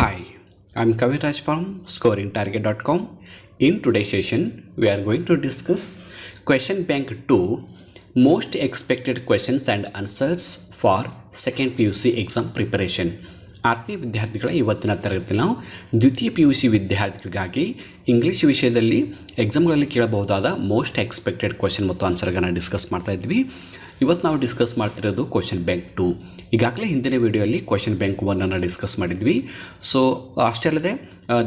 Hi, I'm Kaviraj from scoringtarget.com. In today's session, we are going to discuss Question Bank 2 Most Expected Questions and Answers for Second PUC Exam Preparation. ಆತ್ಮೀಯ ವಿದ್ಯಾರ್ಥಿಗಳ ಇವತ್ತಿನ ತರಗತಿಯಲ್ಲಿ ನಾವು ದ್ವಿತೀಯ P U C ವಿದ್ಯಾರ್ಥಿಗಳಿಗಾಗಿ English ವಿಷಯದಲ್ಲಿ ಎಕ್ಸಾಮ್ಗಳಲ್ಲಿ ಕೇಳಬಹುದಾದ most expected question ಮತ್ತು ಆನ್ಸರ್ಗಳನ್ನು discuss ಮಾಡ್ತಾ ಇದ್ವಿ. ಇವತ್ತು ನಾವು ಡಿಸ್ಕಸ್ ಮಾಡ್ತಿರೋದು ಕ್ವೆಶನ್ ಬ್ಯಾಂಕ್ 2. ಈಗಾಗಲೇ ಹಿಂದಿನ ವಿಡಿಯೋಯಲ್ಲಿ ಕ್ವೆಶನ್ ಬ್ಯಾಂಕ್ 1 ಡಿಸ್ಕಸ್ ಮಾಡಿದ್ವಿ. ಸೊ ಅಷ್ಟೇ ಅಲ್ಲದೆ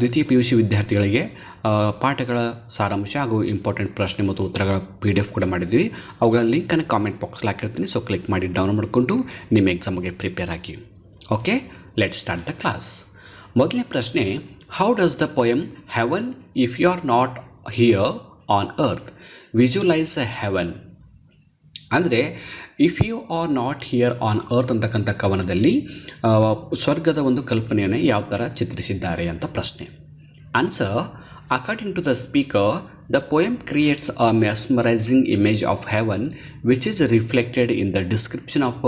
ದ್ವಿತೀಯ ಪಿ ಯು ಸಿ ವಿದ್ಯಾರ್ಥಿಗಳಿಗೆ ಪಾಠಗಳ ಸಾರಾಂಶ ಹಾಗೂ ಇಂಪಾರ್ಟೆಂಟ್ ಪ್ರಶ್ನೆ ಮತ್ತು ಉತ್ತರಗಳ PDF ಕೂಡ ಮಾಡಿದ್ವಿ. ಅವುಗಳ ಲಿಂಕನ್ನು ಕಾಮೆಂಟ್ ಬಾಕ್ಸಲ್ಲಿ ಹಾಕಿರ್ತೀನಿ. ಸೊ ಕ್ಲಿಕ್ ಮಾಡಿ ಡೌನ್ಲೋಡ್ ಮಾಡಿಕೊಂಡು ನಿಮ್ಮ ಎಕ್ಸಾಮ್ಗೆ ಪ್ರಿಪೇರ್ ಆಗಿ. Okay, let start the class. ಮೊದಲನೇ ಪ್ರಶ್ನೆ, how does the poem heaven if you are not here on earth visualize heaven? ಅಂದರೆ if you are not here on earth ಅಂತಕ್ಕಂಥ ಕವನದಲ್ಲಿ ಸ್ವರ್ಗದ ಒಂದು ಕಲ್ಪನೆಯನ್ನು ಯಾವ ಥರ ಚಿತ್ರಿಸಿದ್ದಾರೆ ಅಂತ ಪ್ರಶ್ನೆ. Answer, according to the speaker, the poem creates a mesmerizing image of heaven which is reflected in the description of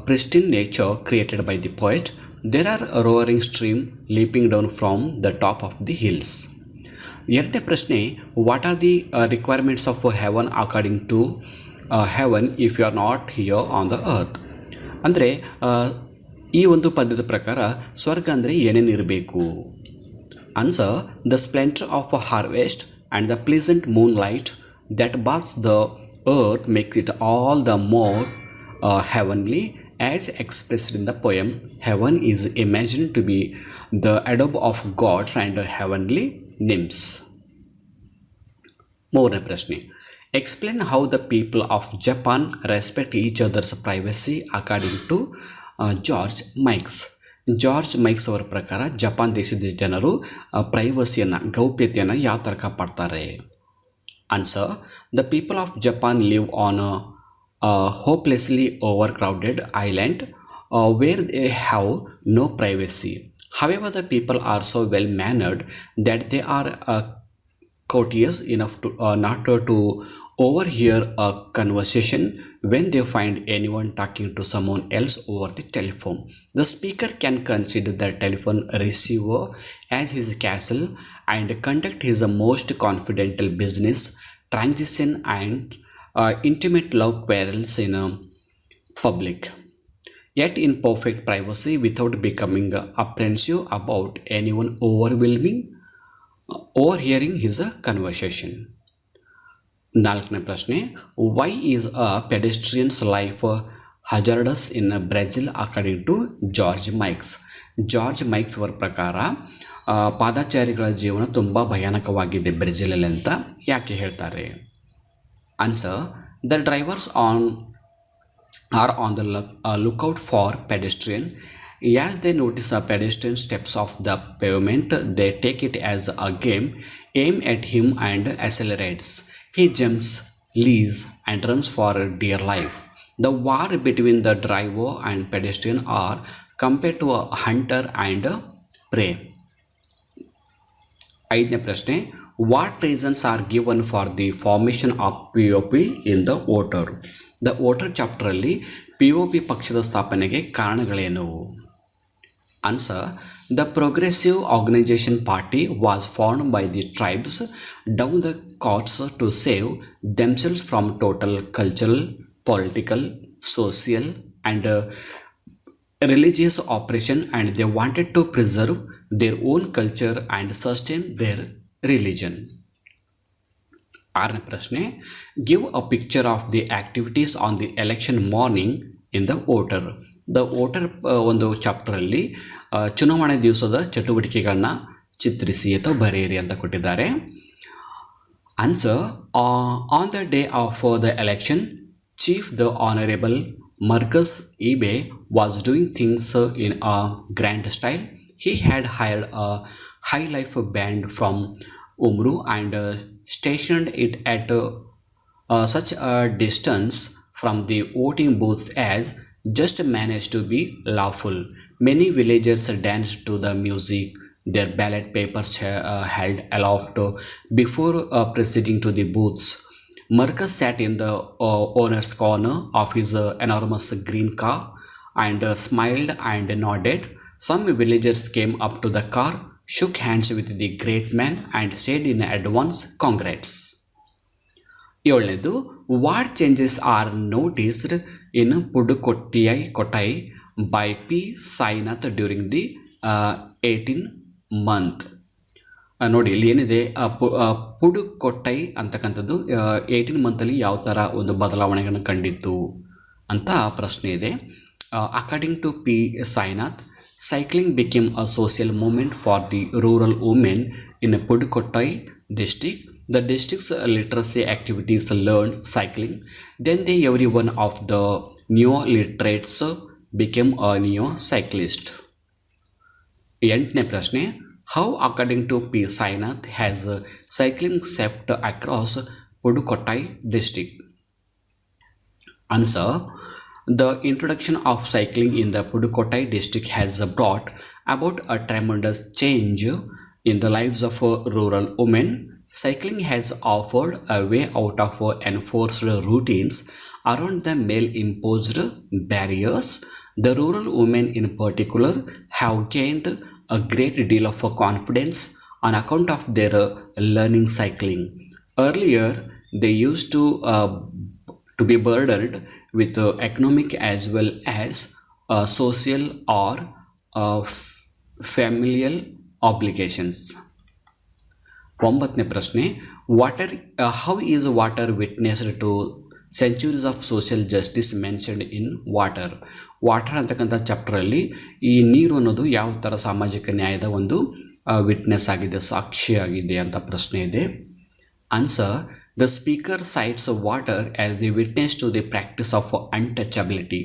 pristine nature created by the poet. There are a roaring stream leaping down from the top of the hills. ಎರಡನೇ ಪ್ರಶ್ನೆ, what are the requirements of heaven according to heaven if you are not here on the earth? ಅಂದರೆ ಈ ಒಂದು ಪದ್ಯದ ಪ್ರಕಾರ ಸ್ವರ್ಗ ಅಂದರೆ ಏನೇನು ಇರಬೇಕು? Answer, the splendour of a harvest and the pleasant moonlight that bathes the earth makes it all the more heavenly. As expressed in the poem, heaven is imagined to be the abode of gods and heavenly nymphs. ಮೂರನೇ ಪ್ರಶ್ನೆ, explain how the people of Japan respect each other's privacy according to George Mikes. George Mikes ಅವರ ಪ್ರಕಾರ Japan ದೇಶದ ಜನರು ಪ್ರೈವಸಿಯನ್ನು, ಗೌಪ್ಯತೆಯನ್ನು ಯಾವ ಥರ ಕಾಪಾಡ್ತಾರೆ? Answer, the people of Japan live on a hopelessly overcrowded island where they have no privacy. However, the people are so well mannered that they are courteous enough to not to overhear a conversation when they find anyone talking to someone else over the telephone. The speaker can consider the telephone receiver as his castle and conduct his most confidential business transaction and intimate love quarrels in public, yet in perfect privacy without becoming apprehensive about anyone overhearing his conversation. ನಾಲ್ಕನೇ ಪ್ರಶ್ನೆ, why is a pedestrian's life hazardous in Brazil according to George Mikes? George Mikes ಅವರ ಪ್ರಕಾರ ಪಾದಚಾರಿಗಳ ಜೀವನ ತುಂಬ ಭಯಾನಕವಾಗಿದೆ ಬ್ರೆಜಿಲಲ್ಲಿ ಅಂತ ಯಾಕೆ ಹೇಳ್ತಾರೆ? Answer, the drivers are on the lookout for pedestrian. As they notice a pedestrian steps off the pavement, they take it as a game, aim at him and accelerates. He jumps, leaps and runs for dear life. The war between the driver and pedestrian are compared to a hunter and a prey. ಐದನೇ ಪ್ರಶ್ನೆ, what reasons are given for the formation of PUC in the voter? The voter ಚಾಪ್ಟರಲ್ಲಿ PUC ಪಕ್ಷದ ಸ್ಥಾಪನೆಗೆ ಕಾರಣಗಳೇನು? Answer, the progressive organisation party was formed by the tribes down the ಕಾಟ್ಸ್ to save themselves from total cultural, political, social and religious oppression, and they wanted to preserve their own culture and sustain their religion. ಆರನೇ ಪ್ರಶ್ನೆ, give a picture of the activities on the election morning in the voter. The voter ಒಂದು ಚಾಪ್ಟರಲ್ಲಿ ಚುನಾವಣೆ ದಿವಸದ ಚಟುವಟಿಕೆಗಳನ್ನು ಚಿತ್ರಿಸಿ ಅಥವಾ ಬರೆಯಿರಿ ಅಂತ ಕೊಟ್ಟಿದ್ದಾರೆ. Answer, on the day of the election, chief the honourable Marcus eBay was doing things in a grand style. He had hired a high life band from Umru and stationed it at such a distance from the voting booths as just managed to be lawful. Many villagers danced to the music, their ballot papers held aloft before proceeding to the booths. Marcus sat in the owner's corner of his enormous green car and smiled and nodded Some villagers came up to the car, shook hands with the great man and said in advance, congrats. ಏಳನೇದು, what changes are noticed in Pudukkottai by P Sainath during the 18 month. ನೋಡಿ ಇಲ್ಲಿ ಏನಿದೆ, ಪುಡುಕೊಟ್ಟೈ ಅಂತಕ್ಕಂಥದ್ದು 18 ಮಂತಲ್ಲಿ ಯಾವ ಥರ ಒಂದು ಬದಲಾವಣೆಗಳನ್ನು ಕಂಡಿತ್ತು ಅಂತ ಪ್ರಶ್ನೆ ಇದೆ. According to P Sainath, cycling became a social movement for the rural women in Pudukkottai district. The district's literacy activities learned cycling. Then every one of the neo-literates became a neo-cyclist. ಎಂಟನೇ ಪ್ರಶ್ನೆ, how according to P. Sainath has cycling swept across Pudukkottai district? Answer, the introduction of cycling in the Pudukkottai district has brought about a tremendous change in the lives of rural women. Cycling has offered a way out of enforced routines around the male-imposed barriers. The rural women in particular have gained a great deal of confidence on account of their learning cycling. Earlier, they used to be burdened with economic as well as social or familial obligations. ಒಂಬತ್ತನೇ ಪ್ರಶ್ನೆ, how is water witnessed to centuries of social justice mentioned in water? Water ಅಂತಕ್ಕಂಥ ಚಾಪ್ಟರಲ್ಲಿ ಈ ನೀರು ಅನ್ನೋದು ಯಾವ ಥರ ಸಾಮಾಜಿಕ ನ್ಯಾಯದ ಒಂದು ವಿಟ್ನೆಸ್ ಆಗಿದೆ, ಸಾಕ್ಷಿಯಾಗಿದೆ ಅಂತ ಪ್ರಶ್ನೆ ಇದೆ. Answer, the speaker cites water as the witness to the practice of untouchability.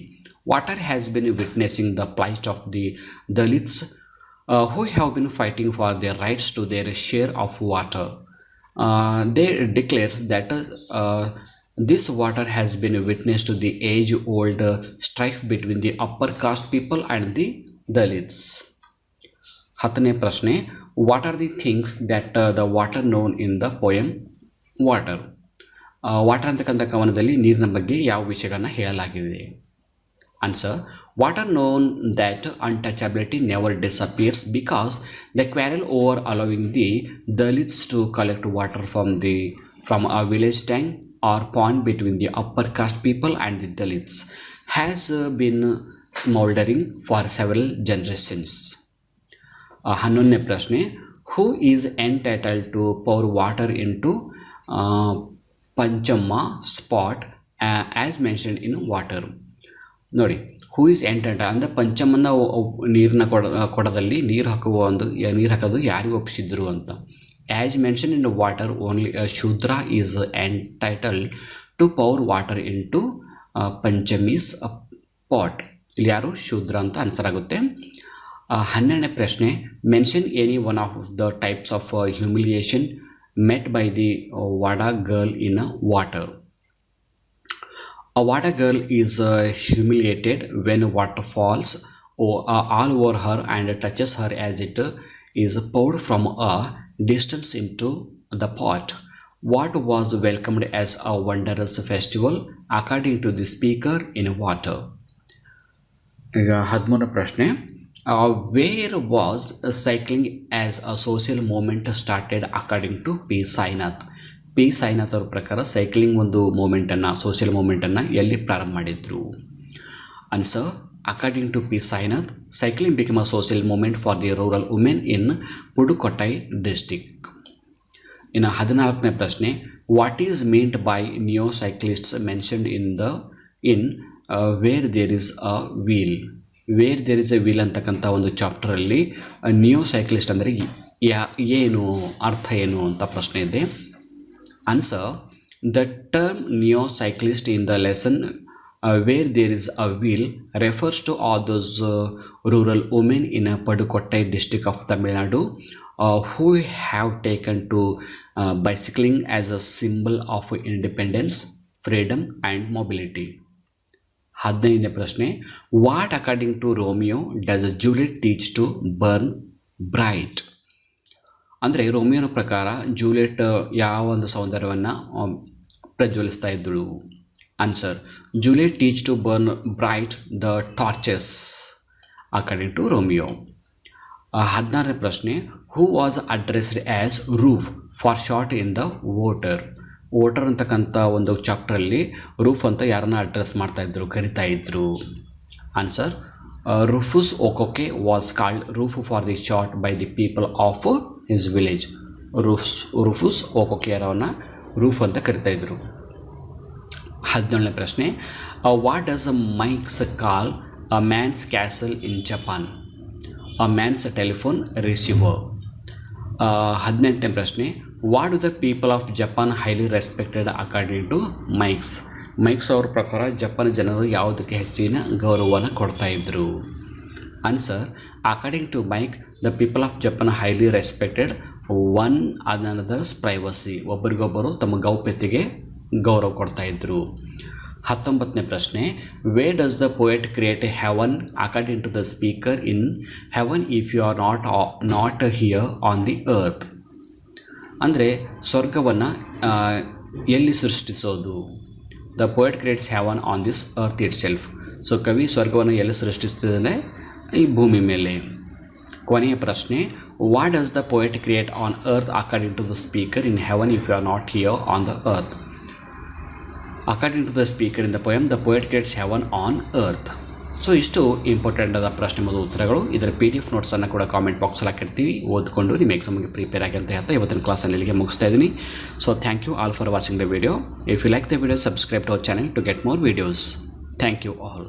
Water has been witnessing the plight of the Dalits who have been fighting for their rights to their share of water. They declares that this water has been witness to the age-old strife between the upper caste people and the Dalits. ಹತ್ತನೇ ಪ್ರಶ್ನೆ, what are the things that the water known in the poem water? Water ಅಂತಕ್ಕಂಥ ಕವನದಲ್ಲಿ ನೀರಿನ ಬಗ್ಗೆ ಯಾವ ವಿಷಯಗಳನ್ನು ಹೇಳಲಾಗಿದೆ? Answer, water known that untouchability never disappears because the quarrel over allowing the Dalits to collect water from a village tank or pond between the upper caste people and the Dalits has been smouldering for several generations. ಹನ್ನೊಂದನೇ ಪ್ರಶ್ನೆ, who is entitled to pour water into Panchama spot as mentioned in water? ನೋಡಿ, who is entitle ಅಂದರೆ ಪಂಚಮ್ಮನ ನೀರಿನ ಕೊಡದಲ್ಲಿ ನೀರು ಹಾಕೋದು ಯಾರಿಗೆ ಒಪ್ಪಿಸಿದ್ರು ಅಂತ. As mention in water only Shudra is entitled to pour water into Panchamis pot. ಇಲ್ಲಿ ಯಾರು? ಶೂದ್ರ ಅಂತ ಆನ್ಸರ್ ಆಗುತ್ತೆ. 12ನೇ ಪ್ರಶ್ನೆ, mention any one of the types of humiliation met by the Vada girl in water. A Vada girl is humiliated when water falls all over her and touches her as it is poured from a distance into the pot. What was welcomed as a wondrous festival according to the speaker in water? ಈಗ 13ನೇ ಪ್ರಶ್ನೆ, where was cycling as a social movement started according to P. Sainath? P. Sainath ಅವ್ರ ಪ್ರಕಾರ cycling ಒಂದು ಮೂಮೆಂಟನ್ನು, social ಮೂಮೆಂಟನ್ನು ಎಲ್ಲಿ ಪ್ರಾರಂಭ ಮಾಡಿದ್ರು? Answer, according to P. Sainath, cycling became a social movement for the rural women in Pudukkottai district. ಇನ್ನು 14ನೇ ಪ್ರಶ್ನೆ, what is meant by neo cyclists mentioned in where there is a wheel? Where there is a wheel ಅಂತಕ್ಕಂಥ ಒಂದು ಚಾಪ್ಟರಲ್ಲಿ neo cyclist ಅಂದರೆ ಏನು, ಅರ್ಥ ಏನು ಅಂತ ಪ್ರಶ್ನೆ ಇದೆ. Answer, the term neo cyclist in the lesson where there is a wheel refers to all those rural women in Pudukkottai district of Tamil Nadu who have taken to bicycling as a symbol of independence, freedom and mobility. 15ನೇ ಪ್ರಶ್ನೆ, what according to Romeo does Juliet teach to burn bright? ಅಂದರೆ ರೋಮಿಯೋನ ಪ್ರಕಾರ Juliet ಯಾವ ಒಂದು ಸೌಂದರ್ಯವನ್ನು ಪ್ರಜ್ವಲಿಸ್ತಾ ಇದ್ದಳು? Answer, Juliet teach to burn bright the torches. According to Romeo. 16ನೇ ಪ್ರಶ್ನೆ, who was addressed as roof for short in the voter. Voter ಅಂತಕ್ಕಂಥ ಒಂದು ಚಾಪ್ಟ್ರಲ್ಲಿ ರೂಫ್ ಅಂತ ಯಾರನ್ನ ಅಡ್ರೆಸ್ ಮಾಡ್ತಾಯಿದ್ರು, ಕರಿತಾ ಇದ್ರು. Answer, Rufus Okeke was called roof for the short by the people of his village. Rufus Okeke ಯಾರವನ್ನ ರೂಫ್ ಅಂತ ಕರಿತಾ ಇದ್ರು. 17ನೇ ಪ್ರಶ್ನೆ, what does Mikes call a man's castle in Japan? A man's telephone receiver. 18ನೇ ಪ್ರಶ್ನೆ, what do the people of Japan highly respected according to Mikes? Mikes ಅವ್ರ ಪ್ರಕಾರ ಜಪಾನ್ ಜನರು ಯಾವುದಕ್ಕೆ ಹೆಚ್ಚಿನ ಗೌರವವನ್ನು ಕೊಡ್ತಾ ಇದ್ರು? Answer, according to Mike the people of Japan highly respected one another's privacy. ಒಬ್ಬರಿಗೊಬ್ಬರು ತಮ್ಮ ಗೌಪ್ಯತೆಗೆ ಗೌರವ ಕೊಡ್ತಾ ಇದ್ರು. 19ನೇ ಪ್ರಶ್ನೆ, where does the poet create a heaven according to the speaker in heaven if you are not here on the earth? ಅಂದರೆ ಸ್ವರ್ಗವನ್ನು ಎಲ್ಲಿ ಸೃಷ್ಟಿಸೋದು? The poet creates heaven on this earth itself. So ಕವಿ ಸ್ವರ್ಗವನ್ನು ಎಲ್ಲಿ ಸೃಷ್ಟಿಸ್ತಿದ್ದಾನೆ? ಈ ಭೂಮಿ ಮೇಲೆ. ಕೊನೆಯ ಪ್ರಶ್ನೆ, what does the poet create on earth according to the speaker in heaven if you are not here on the earth? According to the speaker in the poem the poet creates heaven on earth. So ಇಷ್ಟು important ಆದ ಪ್ರಶ್ನೆ ಮತ್ತು ಉತ್ತರಗಳು. ಇದರ PDF ನೋಟ್ಸನ್ನು ಕೂಡ comment ಬಾಕ್ಸಲ್ಲಿ ಹಾಕಿರ್ತೀವಿ, ಓದ್ಕೊಂಡು ನಿಮ್ಮ ಎಕ್ಸಾಮ್ಗೆ ಪ್ರಿಪೇರ್ ಆಗಿ ಅಂತ ಹೇಳ್ತಾ ಇವತ್ತಿನ ಕ್ಲಾಸಲ್ಲಿ ಇಲ್ಲಿಗೆ ಮುಗಿಸ್ತಾ ಇದ್ದೀನಿ. So thank you all for watching the video. If you like the video, subscribe to our channel to get more videos. Thank you all.